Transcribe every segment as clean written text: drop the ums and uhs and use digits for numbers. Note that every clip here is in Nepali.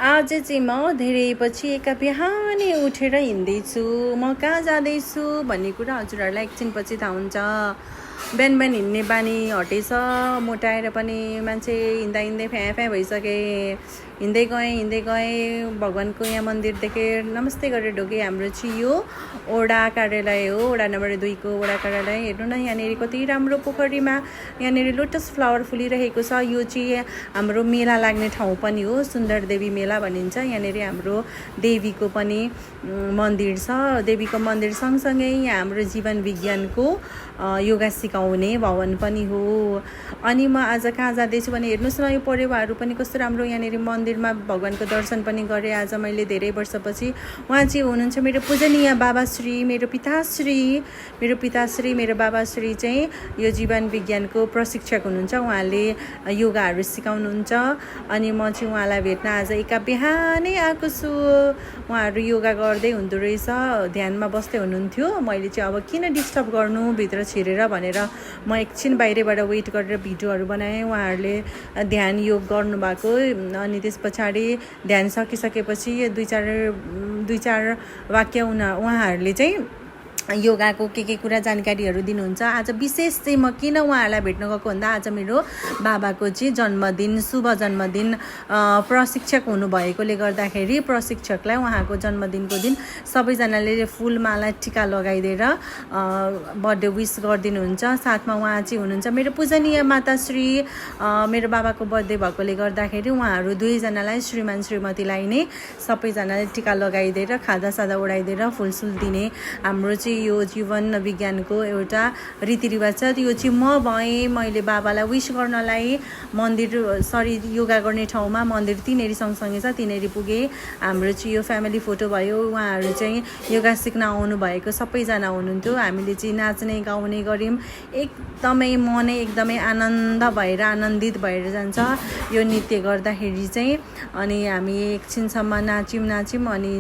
आज चाहिँ म धेरै पछि एका बिहानै उठेर हिँड्दैछु। म कहाँ जाँदैछु भन्ने कुरा हजुरहरूलाई एकछिनपछि थाहा हुन्छ। बिहान बिहान हिँड्ने बानी हटेछ, मोटाएर पनि मान्छे हिँड्दा हिँड्दै फ्याँ फ्याँ भइसके। हिँड्दै गएँ भगवान्को यहाँ मन्दिर देखेँ, नमस्ते गरेर ढोकेँ। हाम्रो चाहिँ यो वडा कार्यालय हो, वडा नम्बर 2 को वडा कार्यालय। हेर्नु न, यहाँनिर कति राम्रो पोखरीमा यहाँनिर लोटस फ्लावर फुलिरहेको छ। यो चाहिँ हाम्रो मेला लाग्ने ठाउँ पनि हो, सुन्दर देवी मेला भनिन्छ। यहाँनिर हाम्रो देवीको पनि मन्दिर छ। देवीको मन्दिर सँगसँगै यहाँ हाम्रो जीवन विज्ञानको योगा सिकाउने भवन पनि हो। अनि म आज कहाँ जाँदैछु भने हेर्नुहोस् न, यो परेवाहरू पनि कस्तो राम्रो। यहाँनिर मन्दिरमा भगवान्को दर्शन पनि गरेँ आज मैले धेरै वर्षपछि। उहाँ चाहिँ हुनुहुन्छ मेरो पूजनीय बाबाश्री, मेरो पिताश्री, मेरो बाबाश्री चाहिँ यो जीवन विज्ञानको प्रशिक्षक हुनुहुन्छ। उहाँले योगाहरू सिकाउनुहुन्छ अनि म चाहिँ उहाँलाई भेट्न आज एका बिहानै आएको छु। उहाँहरू योगा गर्दै हुँदो रहेछ, ध्यानमा बस्दै हुनुहुन्थ्यो। मैले चाहिँ अब किन डिस्टर्ब गर्नु भित्र छिरेर भनेर म एकछिन बाहिरबाट वेट गरेर भिडियोहरू बनाएँ। उहाँहरूले ध्यान योग गर्नुभएको, अनि त्यस पछाडि ध्यान सकिसकेपछि दुई चार वाक्य उहाँहरूले चाहिँ योगाको के कुरा जानकारीहरू दिनुहुन्छ। आज विशेष चाहिँ म किन उहाँहरूलाई भेट्न गएको भन्दा आज मेरो बाबाको चाहिँ जन्मदिन, शुभ जन्मदिन। प्रशिक्षक हुनुभएकोले गर्दाखेरि प्रशिक्षकलाई उहाँको जन्मदिनको दिन सबैजनाले फुलमाला टिका लगाइदिएर बर्थडे विस गरिदिनुहुन्छ। साथमा उहाँ चाहिँ हुनुहुन्छ मेरो पूजनीय माताश्री। मेरो बाबाको बर्थडे भएकोले गर्दाखेरि उहाँहरू दुवैजनालाई, श्रीमान श्रीमतीलाई नै सबैजनाले टिका लगाइदिएर खाजासाजा उडाइदिएर फुलसुल दिने हाम्रो चाहिँ यो जीवन विज्ञानको एउटा रीतिरिवाज छ। यो चाहिँ म भएँ, मैले बाबालाई विस गर्नलाई योगा गर्ने ठाउँमा मन्दिर तिनीहरू सँगसँगै छ, तिनीहरू पुगेँ। हाम्रो चाहिँ यो फ्यामिली फोटो भयो। उहाँहरू चाहिँ योगा सिक्न आउनुभएको सबैजना हुनुहुन्थ्यो। हामीले चाहिँ नाच्ने गाउने गऱ्यौँ। एकदमै आनन्दित भएर जान्छ यो नृत्य गर्दाखेरि चाहिँ। अनि हामी एकछिनसम्म नाच्यौँ अनि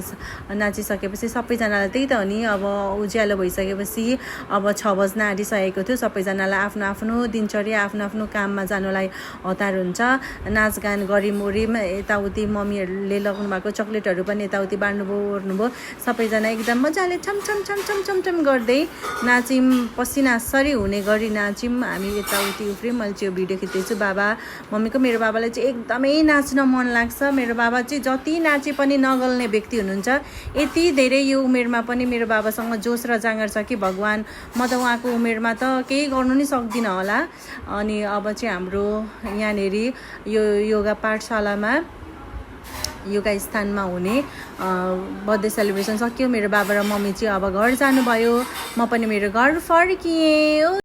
नाचिसकेपछि सबैजनालाई त्यही त हो नि, अब उज्यालो भइसकेपछि अब 6 बज्न आँटिसकेको थियो। सबैजनालाई आफ्नो आफ्नो दिनचर्या, आफ्नो आफ्नो काममा जानुलाई हतार हुन्छ। नाचगान गऱ्यौँ, यताउति मम्मीहरूले लगाउनु भएको चक्लेटहरू पनि यताउति बाँड्नुभयो। सबैजना एकदम मजाले छम गर्दै नाच्यौँ, पसिनासरी हुने गरी नाच्यौँ। हामी यताउति उफ्रियौँ। मैले चाहिँ यो भिडियो खिच्दैछु बाबा मम्मीको। मेरो बाबालाई चाहिँ एकदमै नाच्न मन लाग्छ। मेरो बाबा चाहिँ जति नाचे पनि नगल्ने व्यक्ति हुनुहुन्छ। यति धेरै यो उमेरमा पनि मेरो बाबासँग जोस र जाँगर छ कि भगवान्, म त उहाँको उमेरमा त केही गर्नु नै सक्दिनँ होला। अनि अब चाहिँ हाम्रो यहाँनिर यो योगा पाठशालामा, योगा स्थानमा हुने बर्थडे सेलिब्रेसन सक्यो। मेरो बाबा र मम्मी चाहिँ अब घर जानुभयो, म पनि मेरो घर फर्किएँ।